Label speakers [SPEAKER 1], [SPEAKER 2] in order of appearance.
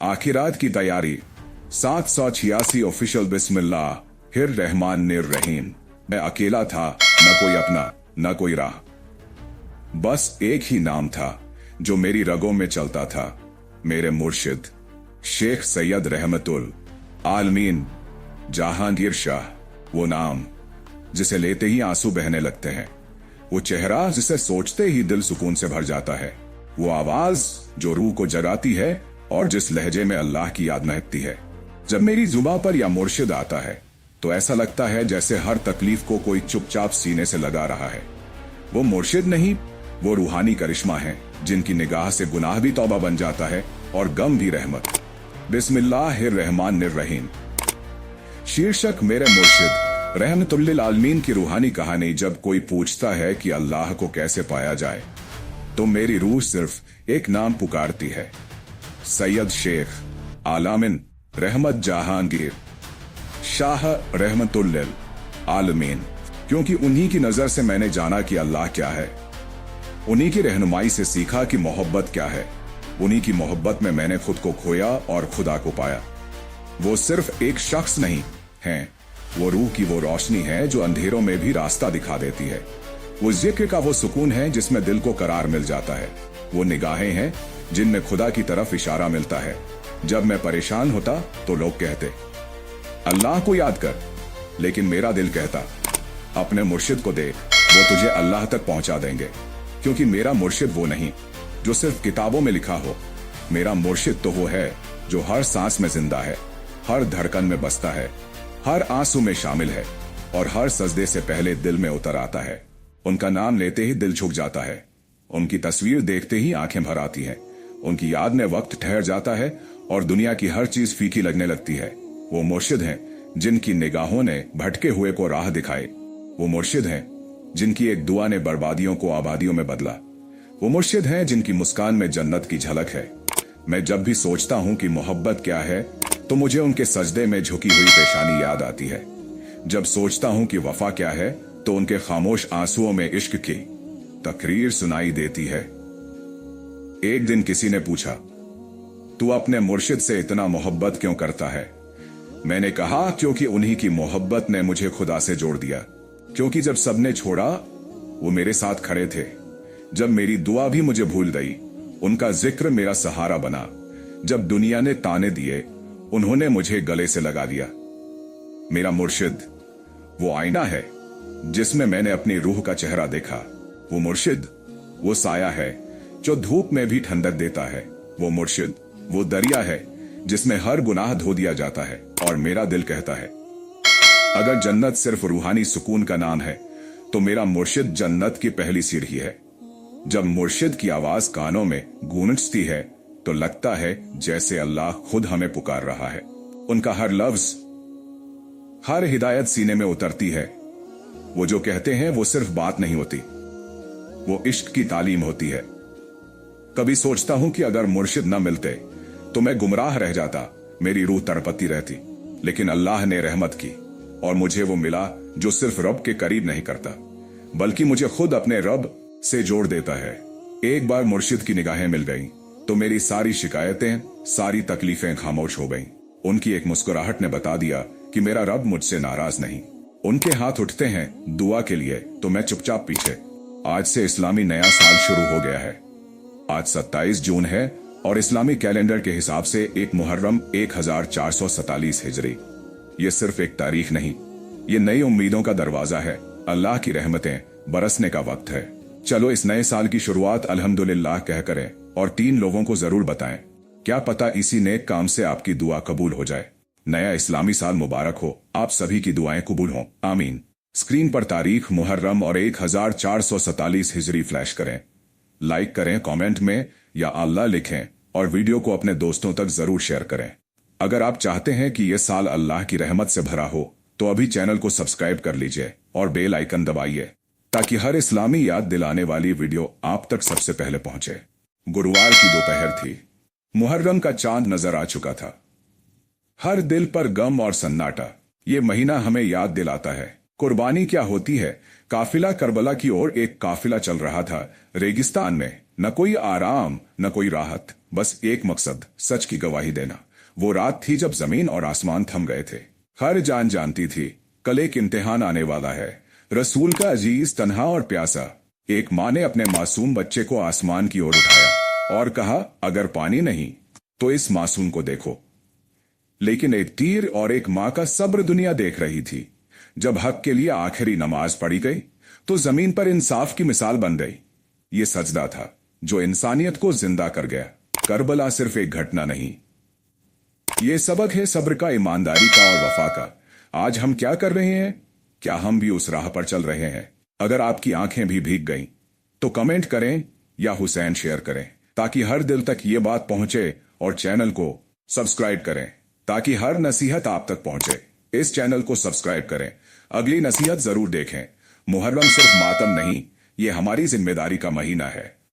[SPEAKER 1] आखिरात की तैयारी 786 ऑफिशियल बिस्मिल्लाहिर्रहमानिर्रहीम। मैं अकेला था, न कोई अपना न कोई राह, बस एक ही नाम था जो मेरी रगों में चलता था, मेरे मुर्शिद शेख सैयद रहमतुल आलमीन जहांगीर शाह। वो नाम जिसे लेते ही आंसू बहने लगते हैं, वो चेहरा जिसे सोचते ही दिल सुकून से भर जाता है, वो आवाज जो रूह को जगाती है और जिस लहजे में अल्लाह की याद महकती है। जब मेरी जुबां पर या मुर्शिद आता है तो ऐसा लगता है जैसे हर तकलीफ को कोई चुपचाप सीने से लगा रहा है। वो मुर्शिद नहीं, वो रूहानी करिश्मा है जिनकी निगाह से गुनाह भी तौबा बन जाता है और गम भी रहमत। बिस्मिल्लाहिर्रहमानिर्रहीम। शीर्षक मेरे मुर्शिद रहमतुल्लिल आलमीन की रूहानी कहानी। जब कोई पूछता है कि अल्लाह को कैसे पाया जाए तो मेरी रूह सिर्फ एक नाम पुकारती है, सैयद शेख आलमीन रहमत जहांगीर शाह रहमतुल्लिल आलमीन। क्योंकि उन्हीं की नजर से मैंने जाना कि अल्लाह क्या है, उन्हीं की रहनुमाई से सीखा कि मोहब्बत क्या है, उन्हीं की मोहब्बत में मैंने खुद को खोया और खुदा को पाया। वो सिर्फ एक शख्स नहीं है, वो रूह की वो रोशनी है जो अंधेरों में भी रास्ता दिखा देती है। वो जिक्र का वो सुकून है जिसमें दिल को करार मिल जाता है। वो निगाहें हैं जिनमें खुदा की तरफ इशारा मिलता है। जब मैं परेशान होता तो लोग कहते अल्लाह को याद कर, लेकिन मेरा दिल कहता अपने मुर्शिद को देख, वो तुझे अल्लाह तक पहुंचा देंगे। क्योंकि मेरा मुर्शिद वो नहीं जो सिर्फ किताबों में लिखा हो, मेरा मुर्शिद तो वो है जो हर सांस में जिंदा है, हर धड़कन में बसता है, हर आंसू में शामिल है और हर सजदे से पहले दिल में उतर आता है। उनका नाम लेते ही दिल झुक जाता है, उनकी तस्वीर देखते ही आंखें भर आती हैं, उनकी याद में वक्त ठहर जाता है और दुनिया की हर चीज फीकी लगने लगती है। वो मुर्शिद हैं जिनकी निगाहों ने भटके हुए को राह दिखाई। वो मुर्शिद हैं जिनकी एक दुआ ने बर्बादियों को आबादियों में बदला। वो मुर्शिद हैं जिनकी मुस्कान में जन्नत की झलक है। मैं जब भी सोचता हूँ कि मोहब्बत क्या है तो मुझे उनके सजदे में झुकी हुई पेशानी याद आती है। जब सोचता हूँ कि वफा क्या है तो उनके खामोश आंसुओं में इश्क की तकरीर सुनाई देती है। एक दिन किसी ने पूछा, तू अपने मुर्शिद से इतना मोहब्बत क्यों करता है? मैंने कहा, क्योंकि उन्हीं की मोहब्बत ने मुझे खुदा से जोड़ दिया। क्योंकि जब सबने छोड़ा वो मेरे साथ खड़े थे। जब मेरी दुआ भी मुझे भूल गई, उनका जिक्र मेरा सहारा बना। जब दुनिया ने ताने दिए, उन्होंने मुझे गले से लगा दिया। मेरा मुर्शिद वो आईना है जिसमें मैंने अपनी रूह का चेहरा देखा। वो मुर्शिद वो साया है जो धूप में भी ठंडक देता है। वो मुर्शिद वो दरिया है जिसमें हर गुनाह धो दिया जाता है। और मेरा दिल कहता है, अगर जन्नत सिर्फ रूहानी सुकून का नाम है तो मेरा मुर्शिद जन्नत की पहली सीढ़ी है। जब मुर्शिद की आवाज कानों में गूंजती है तो लगता है जैसे अल्लाह खुद हमें पुकार रहा है। उनका हर लफ्ज, हर हिदायत सीने में उतरती है। वो जो कहते हैं वो सिर्फ बात नहीं होती, वो इश्क की तालीम होती है। कभी सोचता हूं कि अगर मुर्शिद न मिलते तो मैं गुमराह रह जाता, मेरी रूह तड़पती रहती। लेकिन अल्लाह ने रहमत की और मुझे वो मिला जो सिर्फ रब के करीब नहीं करता बल्कि मुझे खुद अपने रब से जोड़ देता है। एक बार मुर्शिद की निगाहें मिल गईं तो मेरी सारी शिकायतें, सारी तकलीफें खामोश हो गईं। उनकी एक मुस्कुराहट ने बता दिया कि मेरा रब मुझसे नाराज नहीं। उनके हाथ उठते हैं दुआ के लिए तो मैं चुपचाप पीछे। आज से इस्लामी नया साल शुरू हो गया है। आज 27 जून है और इस्लामी कैलेंडर के हिसाब से 1 मुहर्रम 1447 हिजरी। ये सिर्फ एक तारीख नहीं, ये नई उम्मीदों का दरवाजा है। अल्लाह की रहमतें बरसने का वक्त है। चलो इस नए साल की शुरुआत अल्हम्दुलिल्लाह कह करें और 3 लोगों को जरूर बताएं। क्या पता इसी नेक काम से आपकी दुआ कबूल हो जाए। नया इस्लामी साल मुबारक हो, आप सभी की दुआएं कबूल हों, आमीन। स्क्रीन पर तारीख मुहर्रम और 1447 हिजरी फ्लैश करें, लाइक करें, कमेंट में या अल्लाह लिखें और वीडियो को अपने दोस्तों तक जरूर शेयर करें। अगर आप चाहते हैं कि यह साल अल्लाह की रहमत से भरा हो तो अभी चैनल को सब्सक्राइब कर लीजिए और बेल आइकन दबाइए ताकि हर इस्लामी याद दिलाने वाली वीडियो आप तक सबसे पहले पहुंचे। गुरुवार की दोपहर थी। मुहर्रम का चांद नजर आ चुका था। हर दिल पर गम और सन्नाटा। ये महीना हमें याद दिलाता है कुर्बानी क्या होती है। काफिला करबला की ओर एक काफिला चल रहा था। रेगिस्तान में न कोई आराम न कोई राहत, बस एक मकसद, सच की गवाही देना। वो रात थी जब जमीन और आसमान थम गए थे। हर जान जानती थी कल एक इम्तिहान आने वाला है। रसूल का अजीज तन्हा और प्यासा। एक माँ ने अपने मासूम बच्चे को आसमान की ओर उठाया और कहा, अगर पानी नहीं तो इस मासूम को देखो। लेकिन एक तीर और एक माँ का सब्र दुनिया देख रही थी। जब हक के लिए आखिरी नमाज पढ़ी गई तो जमीन पर इंसाफ की मिसाल बन गई। ये सजदा था जो इंसानियत को जिंदा कर गया। करबला सिर्फ एक घटना नहीं, ये सबक है सब्र का, ईमानदारी का और वफा का। आज हम क्या कर रहे हैं? क्या हम भी उस राह पर चल रहे हैं? अगर आपकी आंखें भी भीग गईं तो कमेंट करें या हुसैन शेयर करें ताकि हर दिल तक ये बात पहुंचे, और चैनल को सब्सक्राइब करें ताकि हर नसीहत आप तक पहुंचे। इस चैनल को सब्सक्राइब करें, अगली नसीहत जरूर देखें। मुहर्रम सिर्फ मातम नहीं, ये हमारी जिम्मेदारी का महीना है।